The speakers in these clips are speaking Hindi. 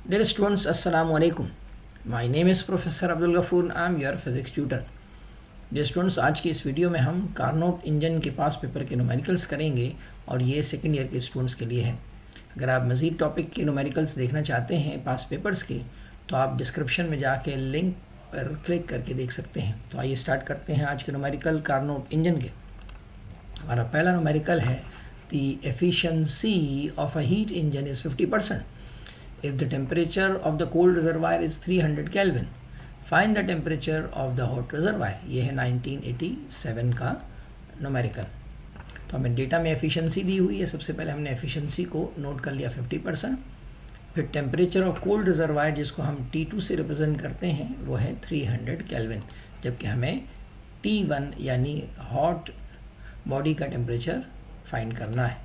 Dear students, Assalamu alaikum. My name is Professor Abdul Ghafoor. I am your physics tutor. Dear students, आज की इस वीडियो में हम कार्नोट इंजन के पास पेपर के न्यूमेरिकल्स करेंगे और ये सेकेंड ईयर के स्टूडेंट्स के लिए है। अगर आप मज़ीद टॉपिक के न्यूमेरिकल्स देखना चाहते हैं पास पेपर्स के, तो आप डिस्क्रिप्शन में जाके लिंक पर क्लिक करके देख सकते हैं। तो आइए स्टार्ट करते हैं आज के न्यूमेरिकल कार्नोट इंजन के। हमारा पहला न्यूमेरिकल है the efficiency of a heat engine is 50%. If the temperature of the cold reservoir is 300 Kelvin, find the temperature of the hot reservoir. ये है 1987 का न्यूमेरिकल। तो हमें डेटा में एफिशिएंसी दी हुई है। सबसे पहले हमने एफिशिएंसी को नोट कर लिया 50%। फिर टेम्परेचर ऑफ कोल्ड रिजर्वायर जिसको हम T2 से रिप्रेजेंट करते हैं वो है 300 केल्विन, जबकि हमें T1 यानी हॉट बॉडी का टेम्परेचर फाइंड करना है।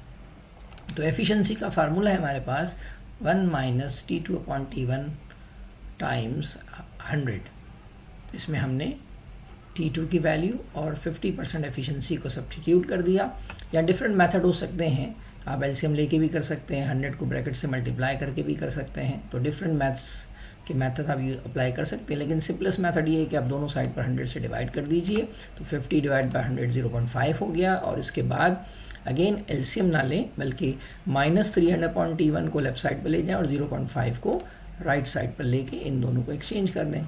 तो एफिशिएंसी का फार्मूला है हमारे पास 1 minus T2 upon T1 times 100। इसमें हमने T2 की वैल्यू और 50% एफिशिएंसी को सब्स्टिट्यूट कर दिया। या डिफरेंट मेथड हो सकते हैं, आप एलसीएम लेके भी कर सकते हैं, 100 को ब्रैकेट से मल्टीप्लाई करके भी कर सकते हैं। तो डिफरेंट मैथ्स के मेथड आप अप्लाई कर सकते हैं, लेकिन सिंपलेस्ट मेथड ये है कि आप दोनों साइड पर 100 से डिवाइड कर दीजिए। तो 50 डिवाइड बाई 100 0.5 हो गया। और इसके बाद अगेन एलसीएम ना लें, बल्कि -300/T1 को लेफ्ट साइड पर ले जाएं और 0.5 को राइट साइड पर लेके इन दोनों को एक्सचेंज कर दें।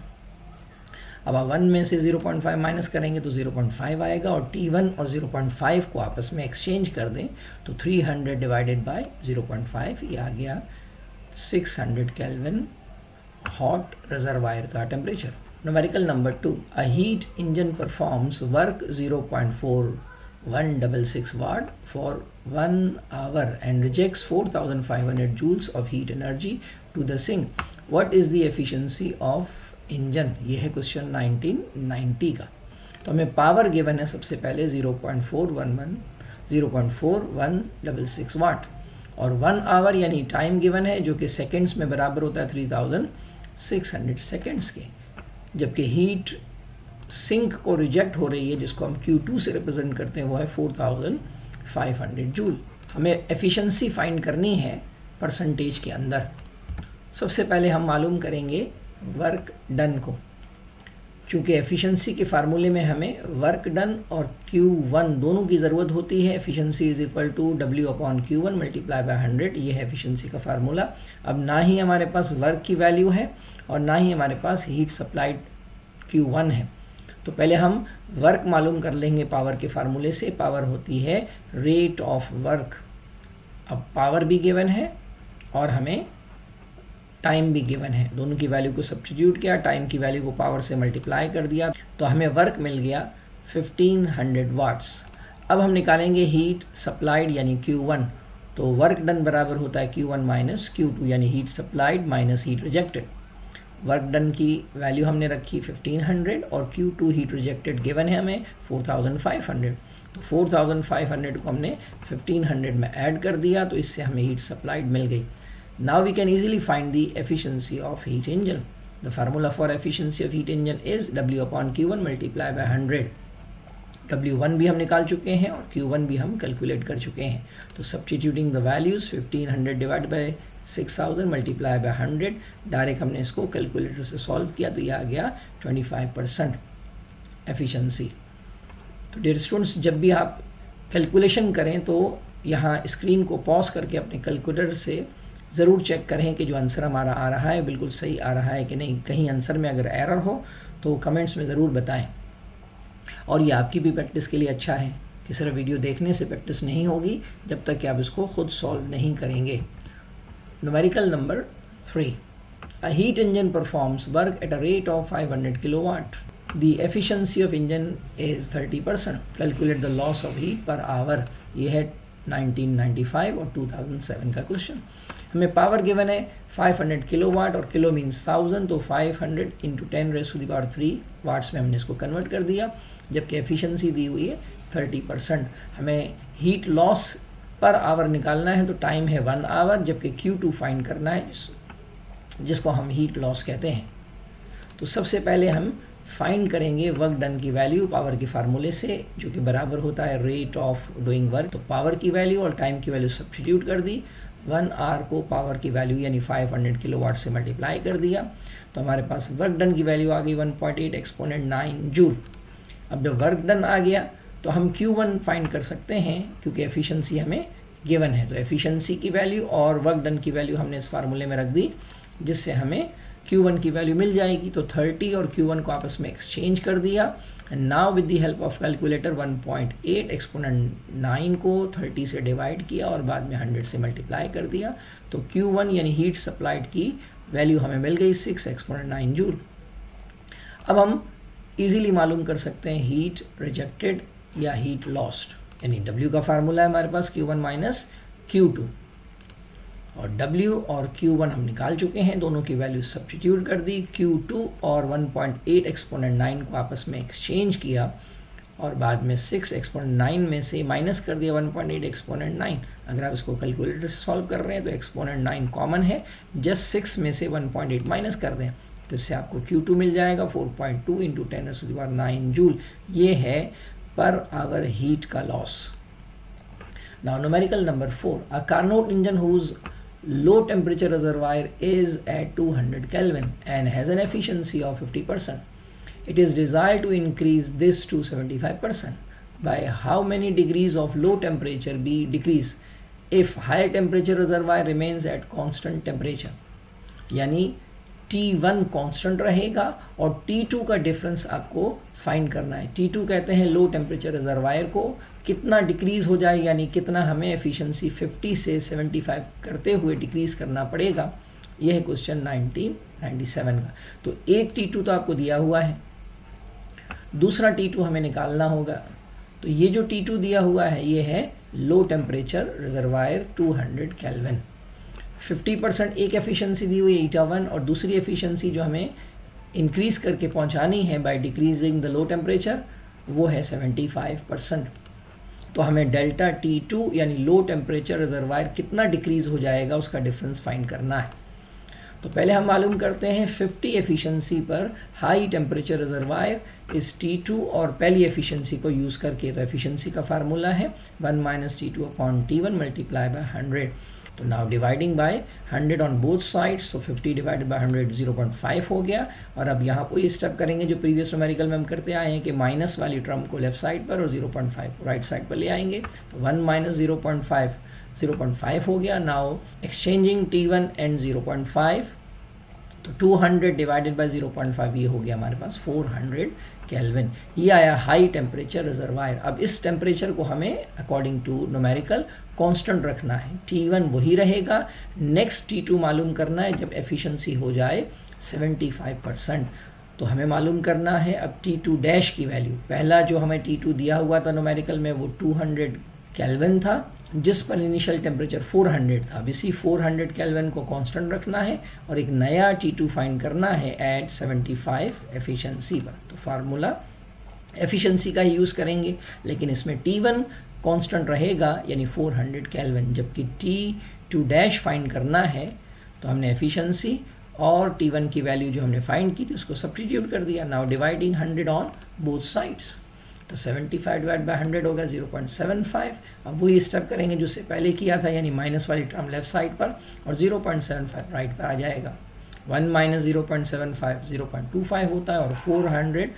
अब आप 1 में से 0.5 माइनस करेंगे तो 0.5 आएगा और T1 और 0.5 को आपस में एक्सचेंज कर दें तो 300 डिवाइडेड बाय 0.5 ये आ गया 600 केल्विन हॉट रिजर्वायर का temperature. Numerical number 2, a heat engine performs work 0.4166 watt for 1 hour and rejects 4500 joules of heat energy to the sink. What is the efficiency of engine? ये है क्वेश्चन 1990 का। तो हमें पावर गिवन है सबसे पहले 0.4166 वाट और 1 आवर यानी टाइम गिवन है जो कि सेकेंड्स में बराबर होता है 3600 सेकेंड्स के, जबकि हीट सिंक को रिजेक्ट हो रही है जिसको हम Q2 से रिप्रेजेंट करते हैं वो है 4500 जूल। हमें एफिशिएंसी फाइंड करनी है परसेंटेज के अंदर। सबसे पहले हम मालूम करेंगे वर्क डन को। चूँकि एफिशिएंसी के फार्मूले में हमें वर्क डन और Q1 दोनों की ज़रूरत होती है। Efficiency is equal to W/Q1 multiply by 100, ये है एफिशिएंसी का फार्मूला। अब ना ही हमारे पास वर्क की वैल्यू है और ना ही हमारे पास हीट सप्लाइड Q1 है। तो पहले हम वर्क मालूम कर लेंगे पावर के फार्मूले से। पावर होती है रेट ऑफ वर्क। अब पावर भी गिवन है और हमें टाइम भी गिवन है, दोनों की वैल्यू को सब्स्टिट्यूट किया, टाइम की वैल्यू को पावर से मल्टीप्लाई कर दिया, तो हमें वर्क मिल गया 1500 वाट्स। अब हम निकालेंगे हीट सप्लाइड यानी Q1। तो वर्क डन बराबर होता है Q1 माइनस Q2 यानी heat supplied minus heat rejected. Work done की वैल्यू हमने रखी 1500 और Q2 हीट रिजेक्टेड गिवन है हमें 4500। तो 4500 को हमने 1500 में ऐड कर दिया, तो इससे हमें हीट सप्लाइड मिल गई। Now we can easily find the efficiency of heat engine. The formula for efficiency of heat engine is W/Q1 multiply by 100। W1 भी हम निकाल चुके हैं और Q1 भी हम कैलकुलेट कर चुके हैं। तो substituting the values 1500 divide by 6000 multiply by 100, direct हमने इसको कैलकुलेटर से सॉल्व किया तो ये आ गया 25% एफिशिएंसी। तो डियर स्टूडेंट्स, जब भी आप कैलकुलेशन करें तो यहाँ स्क्रीन को पॉज करके अपने कैलकुलेटर से ज़रूर चेक करें कि जो आंसर हमारा आ रहा है बिल्कुल सही आ रहा है कि नहीं। कहीं आंसर में अगर एरर हो तो कमेंट्स में ज़रूर बताएं। और ये आपकी भी प्रैक्टिस के लिए अच्छा है कि सिर्फ वीडियो देखने से प्रैक्टिस नहीं होगी जब तक कि आप इसको खुद सॉल्व नहीं करेंगे। Numerical number 3, a heat engine performs work at a rate of 500 kilowatt. The efficiency of engine is 30%. Calculate the loss of heat per hour. ये है 1995 और 2007 का क्वेश्चन। हमें पावर गिवन है 500 किलोवाट और किलो मीन्स 1000, तो 500 इंटू 10⁻³ वाट्स में हमने इसको कन्वर्ट कर दिया, जबकि एफिशिएंसी दी हुई है 30%। हमें हीट लॉस पर आवर निकालना है तो टाइम है 1 आवर, जबकि Q2 फाइंड करना है जिसको हम हीट लॉस कहते हैं। तो सबसे पहले हम फाइंड करेंगे वर्क डन की वैल्यू पावर के फार्मूले से, जो कि बराबर होता है रेट ऑफ डूइंग वर्क। तो पावर की वैल्यू और टाइम की वैल्यू सब्स्टिट्यूट कर दी 1 आवर को पावर की वैल्यू यानी 500 किलोवाट से मल्टीप्लाई कर दिया तो हमारे पास वर्क डन की वैल्यू आ गई 1.8 एक्सपोनेंट 9 जूल। अब जब वर्क डन आ गया तो हम Q1 फाइंड कर सकते हैं क्योंकि एफिशिएंसी हमें गिवन है। तो एफिशिएंसी की वैल्यू और वर्क डन की वैल्यू हमने इस फार्मूले में रख दी जिससे हमें Q1 की वैल्यू मिल जाएगी। तो 30 और Q1 को आपस में एक्सचेंज कर दिया and now with the help of calculator 1.8 exponent 9 को 30 से डिवाइड किया और बाद में 100 से मल्टीप्लाई कर दिया तो Q1 यानी हीट सप्लाइड की वैल्यू हमें मिल गई 6 एक्सपोनेंट 9 जूल। अब हम इजीली मालूम कर सकते हैं हीट रिजेक्टेड या हीट लॉस्ट, यानी W का फार्मूला है हमारे पास Q1 माइनस Q2 और W और Q1 हम निकाल चुके हैं, दोनों की वैल्यू सब्स्टिट्यूट कर दी। Q2 और 1.8 एक्सपोनेंट 9 को आपस में एक्सचेंज किया और बाद में 6 एक्सपोनेंट 9 में से माइनस कर दिया 1.8 एक्सपोनेंट 9। अगर आप इसको कैलकुलेटर से सॉल्व कर रहे हैं तो एक्सपोनेंट 9 कॉमन है, जस्ट 6 में से 1.8 माइनस कर दें तो इससे आपको Q2 मिल जाएगा 4.2 इंटू 10⁹9 जूल। ये है पर आवर हीट का loss. Now numerical number 4, a Carnot engine whose low temperature reservoir is at 200 Kelvin and has an efficiency of 50%. It is desired to increase this to 75%. By how many degrees of low temperature be decrease if high temperature reservoir remains at constant temperature? यानी T1 कांस्टेंट रहेगा और T2 का डिफरेंस आपको फाइंड करना है। T2 कहते हैं लो टेम्परेचर रिजर्वायर को कितना डिक्रीज हो जाए, यानी कितना हमें एफिशिएंसी 50 से 75 करते हुए डिक्रीज करना पड़ेगा। यह है क्वेश्चन 1997 का। तो एक T2 तो आपको दिया हुआ है, दूसरा T2 हमें निकालना होगा। तो ये जो T2 दिया हुआ है ये है लो टेम्परेचर रिजर्वायर 200 केल्विन। 50% एक एफिशिएंसी दी हुई है eta1 और दूसरी एफिशिएंसी जो हमें इंक्रीज करके पहुंचानी है by decreasing the low temperature वो है 75%। तो हमें डेल्टा T2 यानी लो टेम्परेचर रिजर्वायर कितना डिक्रीज हो जाएगा उसका डिफरेंस फाइंड करना है। तो पहले हम मालूम करते हैं 50 एफिशिएंसी पर हाई टेम्परेचर रिजर्वायर इस T2 और पहली एफिशिएंसी को यूज करके। तो एफिशिएंसी का फार्मूला है 1 minus T2 upon T1 multiply by 100। तो now dividing by 100 on both sides, तो 50 डिवाइडेड बाय 100 0.5 हो गया। और अब यहाँ कोई स्टेप करेंगे जो प्रीवियस न्यूमेरिकल में हम करते आए हैं कि माइनस वाली टर्म को लेफ्ट साइड पर और 0.5 को राइट साइड पर ले आएंगे। तो 1 माइनस 0.5 हो गया। नाउ एक्सचेंजिंग T1 एंड 0.5, तो 200 डिवाइडेड बाय 0.5 ये हो गया हमारे पास 400 केल्विन। ये आया हाई टेम्परेचर रिजर्वायर। अब इस टेम्परेचर को हमें अकॉर्डिंग टू न्यूमेरिकल कांस्टेंट रखना है। T1 वही रहेगा, नेक्स्ट T2 मालूम करना है जब एफिशिएंसी हो जाए 75%। तो हमें मालूम करना है अब T2 डैश की वैल्यू। पहला जो हमें T2 दिया हुआ था न्यूमेरिकल में वो 200 केल्विन था जिस पर इनिशियल टेम्परेचर 400 था। अब इसी 400 केल्विन को कांस्टेंट रखना है और एक नया T2 फाइंड करना है एट 75 एफिशिएंसी पर। तो फार्मूला एफिशिएंसी का ही यूज करेंगे, लेकिन इसमें T1 कांस्टेंट रहेगा यानी 400 केल्विन, जबकि T2 डैश फाइंड करना है। तो हमने एफिशिएंसी और T1 की वैल्यू जो हमने फाइंड की थी उसको सब्स्टिट्यूट कर दिया। Now dividing 100 on both sides, तो 75 डिवाइड बाय 100 होगा 0.75। अब वही स्टेप करेंगे जो से पहले किया था, यानी माइनस वाली टर्म लेफ्ट साइड पर और 0.75 राइट पर आ जाएगा। 1 माइनस 0.75 0.25 होता है और 400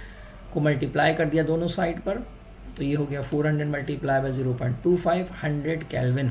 को मल्टीप्लाई कर दिया दोनों साइड पर, तो ये हो गया 400 मल्टीप्लाई बाय 0.25 100 केल्विन।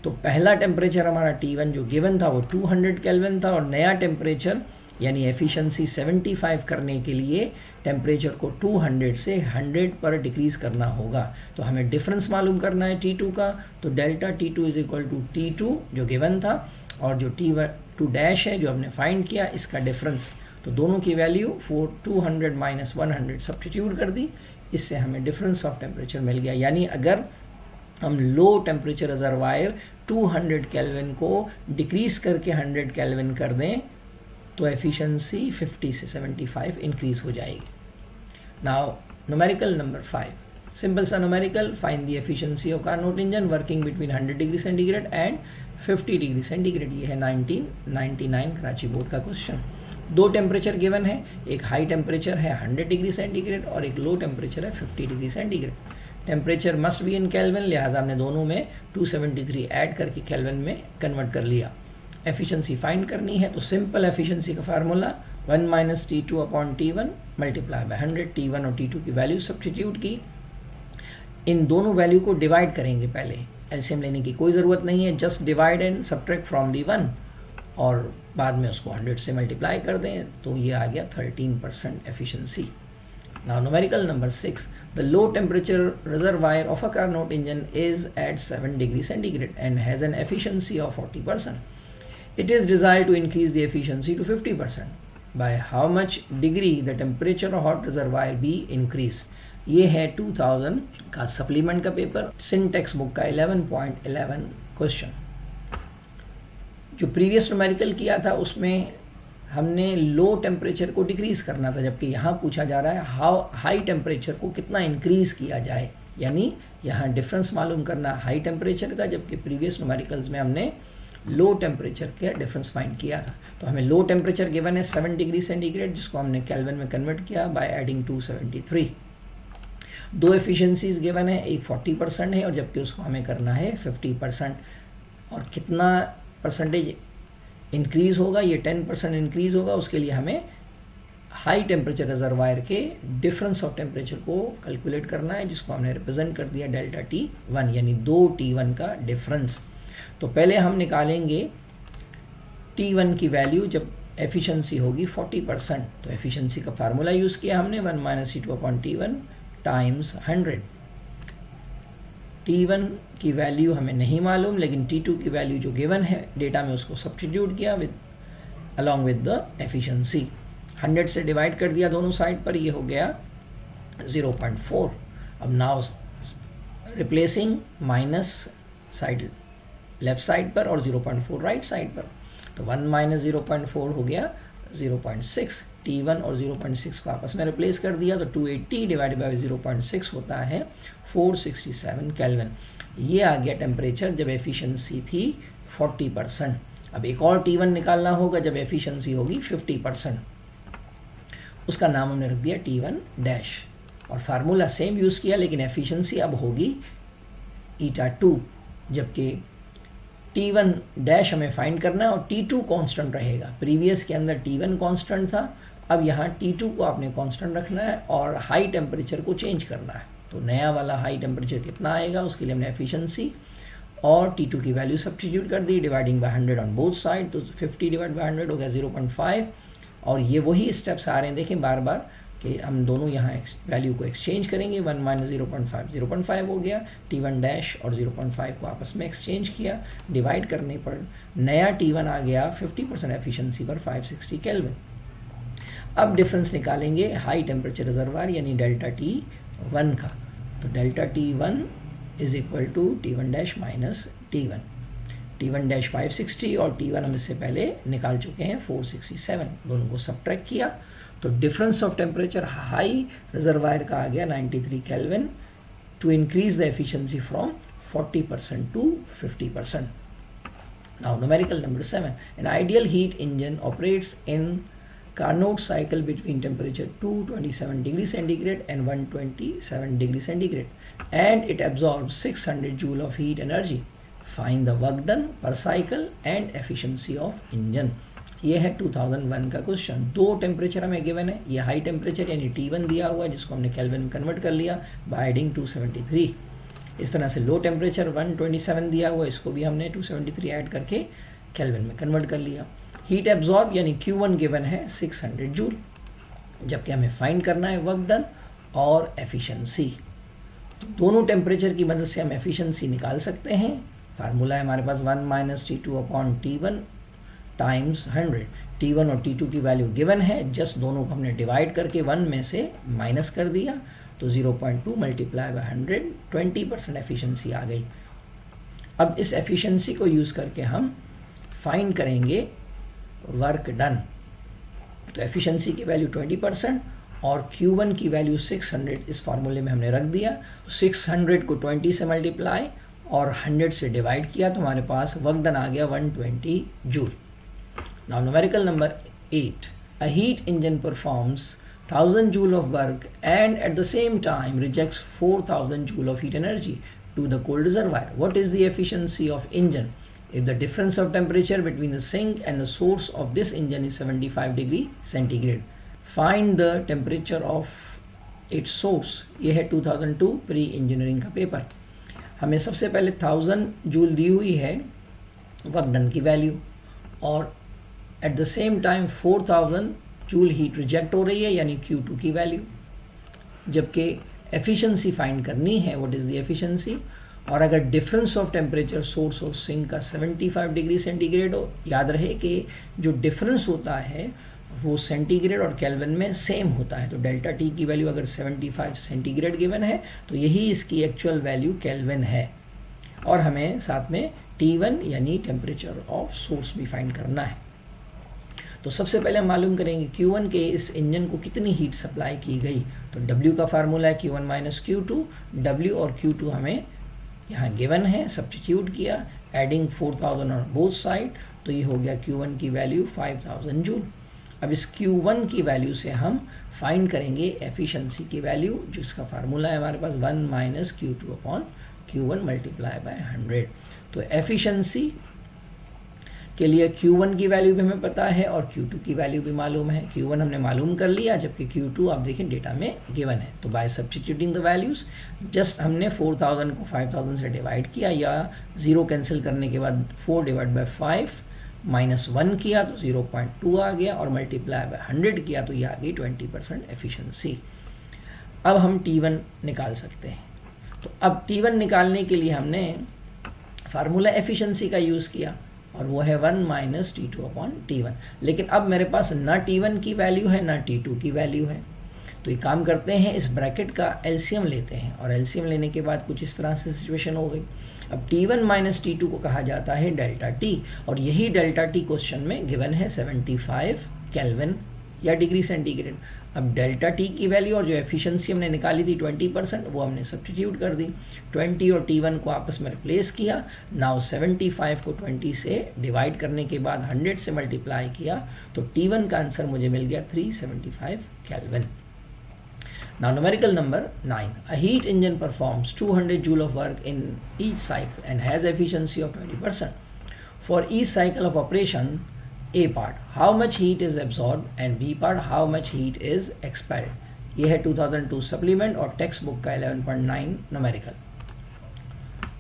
तो पहला टेम्परेचर हमारा T1 जो गिवन था वो 200 केल्विन था और नया टेम्परेचर यानी एफिशिएंसी 75 करने के लिए टेम्परेचर को 200 से 100 पर डिक्रीज करना होगा। तो हमें डिफरेंस मालूम करना है T2 का। तो delta T2 is equal to T2 जो गिवन था और जो T2 डैश है जो हमने फाइंड किया इसका डिफरेंस। तो दोनों की वैल्यू 200 माइनस 100 सब्स्टिट्यूट कर दी, इससे हमें डिफरेंस ऑफ टेम्परेचर मिल गया। यानी अगर हम लो टेम्परेचर रिजर्वायर 200 केल्विन को डिक्रीज करके 100 केल्विन कर दें तो एफिशिएंसी 50 से 75 इंक्रीज हो जाएगी। नाउ न्यूमेरिकल नंबर 5, सिंपल सा numerical, find the efficiency of Carnot engine working between 100 degree centigrade and 50 degree centigrade. ये है 1999 कराची बोर्ड का क्वेश्चन। दो टेम्परेचर गिवन है, एक हाई टेम्परेचर है 100 डिग्री सेंटीग्रेड और एक लो टेम्परेचर है 50 degree centigrade. Temperature must be in kelvin, लिहाजा हमने दोनों में 273 ऐड करके केल्विन में कन्वर्ट कर लिया। एफिशिएंसी फाइंड करनी है तो सिंपल एफिशिएंसी का formula 1 minus T2 upon T1 multiply by 100। T1 और T2 की वैल्यू सब्स्टिट्यूट की, इन दोनों वैल्यू को डिवाइड करेंगे। पहले एलसीएम लेने की कोई ज़रूरत नहीं है, just divide and subtract from the 1 और बाद में उसको 100 से मल्टीप्लाई कर दें तो ये आ गया 13% efficiency. Now numerical number 6, the low temperature reservoir of a Carnot engine is at 7 degree centigrade and has an efficiency of 40%. It is desired to increase the efficiency to 50%. By how much degree the temperature of hot reservoir be increased? ये है 2000 का सप्लीमेंट का पेपर, सिंटेक्स बुक का 11.11 क्वेश्चन। जो प्रीवियस न्यूमेरिकल किया था उसमें हमने लो टेम्परेचर को डिक्रीज करना था, जबकि यहाँ पूछा जा रहा है हाउ हाई टेम्परेचर को कितना इंक्रीज किया जाए, यानी यहाँ डिफरेंस मालूम करना हाई टेम्परेचर का, जबकि प्रीवियस न्यूमेरिकल्स में हमने लो टेम्परेचर का डिफरेंस फाइंड किया था। तो हमें लो टेम्परेचर गिवन है 7 डिग्री सेंटीग्रेड, जिसको हमने केल्विन में कन्वर्ट किया बाय एडिंग 273। दो एफिशिएंसीज गिवन है, एक 40% है और जबकि उसको हमें करना है 50%। और कितना परसेंटेज इंक्रीज होगा, ये 10% इंक्रीज होगा। उसके लिए हमें हाई टेम्परेचर रिजर्वायर के डिफरेंस ऑफ टेम्परेचर को कैलकुलेट करना है, जिसको हमने रिप्रेजेंट कर दिया डेल्टा T1, यानी 2 T1 का डिफरेंस। तो पहले हम निकालेंगे T1 की वैल्यू जब एफिशिएंसी होगी 40%। तो एफिशिएंसी का फार्मूला यूज़ किया हमने 1 minus T2 upon T1 times 100। T1 की वैल्यू हमें नहीं मालूम, लेकिन T2 की वैल्यू जो गिवन है डेटा में उसको सब्स्टिट्यूट किया with along with the efficiency. 100 से डिवाइड कर दिया दोनों साइड पर, ये हो गया 0.4। अब now replacing minus side left side पर और 0.4 राइट साइड पर, तो 1 माइनस 0.4 हो गया 0.6। T1 और 0.6 को आपस में रिप्लेस कर दिया तो 280 डिवाइडेड बाय 0.6 होता है 467 केल्विन। ये आ गया टेम्परेचर जब एफिशिएंसी थी 40%। अब एक और T1 निकालना होगा जब एफिशिएंसी होगी 50%। उसका नाम हमने रख दिया T1 डैश और फार्मूला सेम यूज़ किया, लेकिन एफिशिएंसी अब होगी eta2, जबकि T1 डैश हमें फाइंड करना है और T2 कांस्टेंट रहेगा। प्रीवियस के अंदर T1 कांस्टेंट था, अब यहाँ T2 को आपने कांस्टेंट रखना है और हाई टेम्परेचर को चेंज करना है। तो नया वाला हाई टेम्परेचर कितना आएगा, उसके लिए हमने एफिशिएंसी और T2 की वैल्यू सब्स्टिट्यूट कर दी, dividing by 100 on both side, तो 50 डिवाइड बाय 100 हो गया 0.5। और ये वही स्टेप्स आ रहे हैं, देखें बार बार कि हम दोनों यहाँ वैल्यू को एक्सचेंज करेंगे। 1 माइनस 0.5 हो गया, T1 डैश और 0.5 को आपस में एक्सचेंज किया, डिवाइड करने पर नया T1 आ गया 50% एफिशिएंसी पर 560 केल्विन। अब डिफरेंस निकालेंगे हाई टेम्परेचर रिजर्वायर यानी डेल्टा T1 का, तो delta T1 is equal to T1 dash minus T1। T1 dash 560 और T1 हम इससे पहले निकाल चुके हैं 467, दोनों को सब्ट्रैक्ट किया तो difference of temperature high reservoir का आ गया 93 kelvin to increase the efficiency from 40% to 50%. Now numerical number 7, an ideal heat engine operates in Carnot cycle between temperature 227 degree centigrade and 127 degree centigrade and it absorbs 600 joule of heat energy. Find the work done per cycle and efficiency of engine. ये है 2001 का क्वेश्चन। दो टेम्परेचर हमें गिवन है, ये हाई टेम्परेचर यानी T1 दिया हुआ है जिसको हमने केल्विन में कन्वर्ट कर लिया बाय एडिंग 273। इस तरह से लो टेम्परेचर 127 दिया हुआ है, इसको भी हमने 273 ऐड करके केल्विन में कन्वर्ट कर लिया। हीट एब्जॉर्ब यानी Q1 गिवन है 600 जूल, जबकि हमें फाइंड करना है वर्क डन और एफिशिएंसी। तो दोनों टेम्परेचर की मदद से हम एफिशिएंसी निकाल सकते हैं। फार्मूला है हमारे पास 1 minus T2 upon T1 times 100। T1 और T2 की वैल्यू गिवन है, जस्ट दोनों को हमने डिवाइड करके 1 में से माइनस कर दिया तो 0.2 मल्टीप्लाई बाय 100, 20% एफिशिएंसी आ गई। अब इस एफिशिएंसी को यूज़ करके हम फाइंड करेंगे वर्क डन। तो एफिशिएंसी की वैल्यू 20% और Q1 की वैल्यू 600 इस फार्मूले में हमने रख दिया। 600 को 20 से मल्टीप्लाई और 100 से डिवाइड किया तो हमारे पास वर्क डन आ गया 120 joule. Now numerical number 8, a heat engine performs 1000 joule of work and at the same time rejects 4000 joule of heat energy to the cold reservoir. What is the efficiency of engine if the difference of temperature between the sink and the source of this engine is 75 degree centigrade? Find the temperature of its source. ये है 2002 प्री इंजीनियरिंग का पेपर। हमें सबसे पहले 1000 जूल दी हुई है वर्क डन की वैल्यू और at the same time 4000 joule heat reject हो रही है यानी Q2 की वैल्यू, जबकि एफिशिएंसी फाइंड करनी है व्हाट इज द एफिशिएंसी। और अगर डिफरेंस ऑफ टेम्परेचर सोर्स और सिंक का 75 डिग्री सेंटीग्रेड हो, याद रहे कि जो डिफरेंस होता है वो सेंटीग्रेड और केल्विन में सेम होता है, तो डेल्टा टी की वैल्यू अगर 75 सेंटीग्रेड गिवन है तो यही इसकी एक्चुअल वैल्यू केल्विन है। और हमें साथ में T1 यानी टेम्परेचर ऑफ सोर्स भी फाइंड करना है। तो सबसे पहले हम मालूम करेंगे Q1 के इस इंजन को कितनी हीट सप्लाई की गई। तो W का फार्मूला है Q1 माइनस Q2, W और Q2 हमें यहाँ गिवन है, सब्स्टिट्यूट किया, एडिंग 4000 ऑन बोथ साइड, तो ये हो गया Q1 की वैल्यू 5000 जूल। अब इस Q1 की वैल्यू से हम फाइंड करेंगे एफिशिएंसी की वैल्यू, जिसका फार्मूला है हमारे पास 1 minus Q2 upon Q1 multiply by 100। तो एफिशिएंसी के लिए Q1 की वैल्यू भी हमें पता है और Q2 की वैल्यू भी मालूम है। Q1 हमने मालूम कर लिया, जबकि Q2 आप देखें डेटा में गिवन है। तो bye substituting the values just हमने 4000 को 5000 से डिवाइड किया या 0 कैंसिल करने के बाद 4 डिवाइड बाय 5 माइनस 1 किया तो 0.2 आ गया और मल्टीप्लाई बाय 100 किया तो ये आ गई 20% एफिशिएंसी। अब हम T1 निकाल सकते हैं। तो अब T1 निकालने के लिए हमने फार्मूला एफिशिएंसी का यूज़ किया और वो है 1 माइनस T2 अपॉन T1। लेकिन अब मेरे पास ना T1 की वैल्यू है ना T2 की वैल्यू है, तो ये काम करते हैं, इस ब्रैकेट का एलसीएम लेते हैं और एलसीएम लेने के बाद कुछ इस तरह से सिचुएशन हो गई। अब T1 माइनस T2 को कहा जाता है डेल्टा T और यही डेल्टा T क्वेश्चन में गिवन है 75 केल्विन या डिग्री सेंटीग्रेड। अब डेल्टा T की वैल्यू और जो एफिशिएंसी हमने निकाली थी 20%, वो हमने सब्स्टिट्यूट कर दी, 20 और T1 को आपस में रिप्लेस किया। नाउ 75 को 20 से डिवाइड करने के बाद 100 से मल्टीप्लाई किया तो T1 का आंसर मुझे मिल गया 375 kelvin. Now numerical number 9. A heat engine performs 200 joule of work in each cycle and has efficiency of 20%. For each cycle of operation, A part, how much heat is absorbed and B part, how much heat is expelled. ये है 2002 सप्लीमेंट और टेक्स्ट बुक का 11.9 न्यूमेरिकल।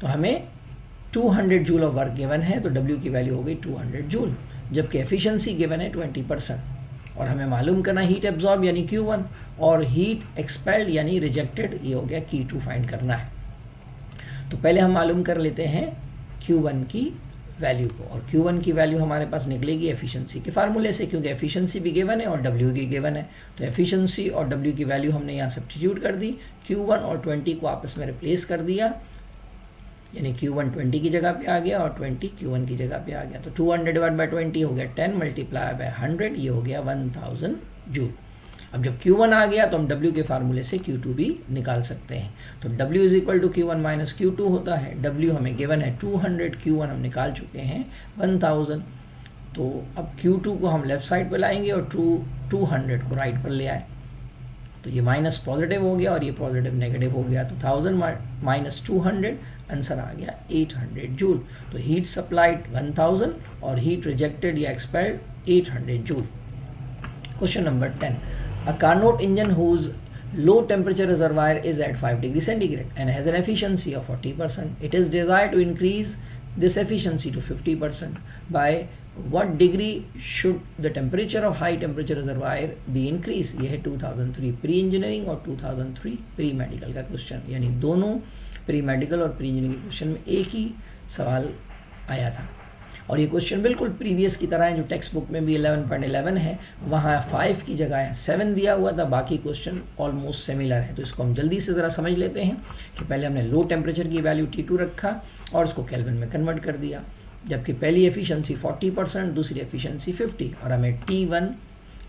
तो हमें 200 जूल ऑफ वर्क गिवन है तो W की वैल्यू हो गई 200 जूल, जबकि एफिशिएंसी गिवन है 20%। और हमें मालूम करना हीट एब्जॉर्ब यानी Q1 और हीट एक्सपेल्ड यानी रिजेक्टेड, ये हो गया Q2 फाइंड करना है। तो पहले हम मालूम कर लेते हैं Q1 की वैल्यू को, और Q1 की वैल्यू हमारे पास निकलेगी एफिशिएंसी के फार्मूले से, क्योंकि एफिशिएंसी भी गिवन है और W की गिवन है। तो एफिशिएंसी और W की वैल्यू हमने यहाँ सब्स्टिट्यूट कर दी, Q1 और 20 को आपस में रिप्लेस कर दिया, यानी Q1 20 की जगह पे आ गया और 20 Q1 की जगह पे आ गया। तो 200 डिवाइड बाय 20 हो गया 10 मल्टीप्लाई बाय 100, ये हो गया 1000 जूल। अब जब Q1 आ गया तो हम W के फार्मूले से Q2 भी निकाल सकते हैं। तो W is equal to Q1 minus Q2 होता है। W हमें गिवन है 200, Q1 हम निकाल चुके हैं 1000। तो अब Q2 को हम लेफ्ट साइड पर लाएंगे और 200 को राइट पर ले आए, तो ये माइनस पॉजिटिव हो गया और ये पॉजिटिव नेगेटिव हो गया। तो 1000 माइनस 200 आंसर आ गया 800 जूल। तो हीट सप्लाइड 1000 और हीट रिजेक्टेड या expelled 800 joule. Question number 10. A Carnot engine whose low temperature reservoir is at 5 degrees centigrade and has an efficiency of 40%. It is desired to increase this efficiency to 50%. By what degree should the temperature of high temperature reservoir be increased? यह है 2003 प्री इंजीनियरिंग और 2003 प्री मेडिकल का क्वेश्चन, यानी दोनों प्री मेडिकल और प्री इंजीनियरिंग क्वेश्चन में एक ही सवाल आया था। और ये क्वेश्चन बिल्कुल प्रीवियस की तरह है, जो टेक्स्ट बुक में भी 11.11 है, वहाँ 5 की जगह 7 दिया हुआ था, बाकी क्वेश्चन ऑलमोस्ट सिमिलर है। तो इसको हम जल्दी से ज़रा समझ लेते हैं कि पहले हमने लो टेम्परेचर की वैल्यू T2 रखा और उसको केल्विन में कन्वर्ट कर दिया, जबकि पहली एफिशिएंसी 40%, दूसरी एफिशिएंसी 50, और हमें T1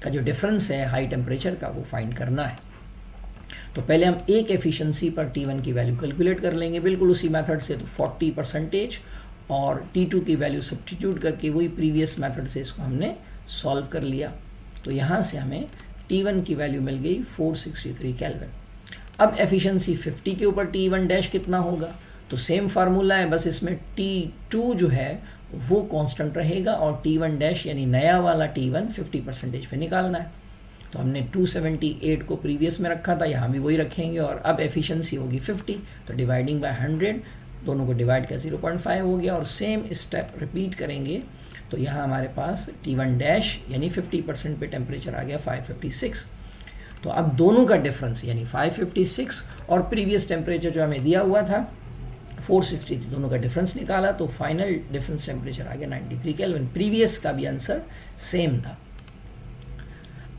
का जो डिफरेंस है हाई टेम्परेचर का वो फाइंड करना है। तो पहले हम एक एफिशिएंसी पर T1 की वैल्यू कैलकुलेट कर लेंगे बिल्कुल उसी मेथड से, तो 40% और T2 की वैल्यू सब्स्टिट्यूट करके वही प्रीवियस मेथड से इसको हमने सॉल्व कर लिया। तो यहाँ से हमें T1 की वैल्यू मिल गई 463 केल्विन। अब एफिशिएंसी 50 के ऊपर T1 डैश कितना होगा, तो सेम फार्मूला है, बस इसमें T2 जो है वो कांस्टेंट रहेगा और T1 डैश यानी नया वाला T1 50% पे निकालना है। तो हमने 278 को प्रीवियस में रखा था, यहाँ भी वही रखेंगे और अब एफिशिएंसी होगी 50, तो डिवाइडिंग बाय 100, दोनों को डिवाइड कर 0.5 हो गया और सेम स्टेप रिपीट करेंगे। तो यहाँ हमारे पास T1 डैश यानी 50% पे टेम्परेचर आ गया 556। तो अब दोनों का डिफरेंस यानी 556 और प्रीवियस टेम्परेचर जो हमें दिया हुआ था 463, दोनों का डिफरेंस निकाला तो फाइनल डिफरेंस टेम्परेचर आ गया 93 केल्विन। प्रीवियस का भी आंसर सेम था।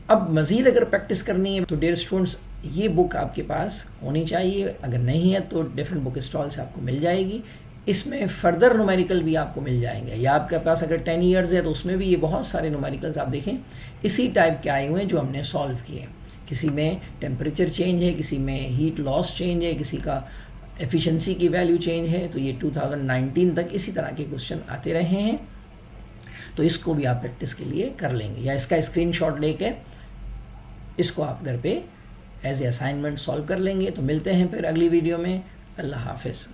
अब मज़ीद अगर प्रैक्टिस करनी है तो डियर स्टूडेंट्स ये बुक आपके पास होनी चाहिए, अगर नहीं है तो डिफरेंट बुक स्टॉल से आपको मिल जाएगी। इसमें फर्दर न्यूमेरिकल भी आपको मिल जाएंगे, या आपके पास अगर 10 ईयर्स है तो उसमें भी ये बहुत सारे न्यूमेरिकल्स आप देखें इसी टाइप के आए हुए हैं जो हमने सॉल्व किए। किसी में टेम्परेचर चेंज है, किसी में हीट लॉस चेंज है, किसी का एफिशिएंसी की वैल्यू चेंज है। तो ये 2019 तक इसी तरह के क्वेश्चन आते रहे हैं, तो इसको भी आप प्रैक्टिस के लिए कर लेंगे, या इसका स्क्रीनशॉट लेके इसको आप घर पे एज ए असाइनमेंट सॉल्व कर लेंगे। तो मिलते हैं फिर अगली वीडियो में। अल्लाह हाफिज़।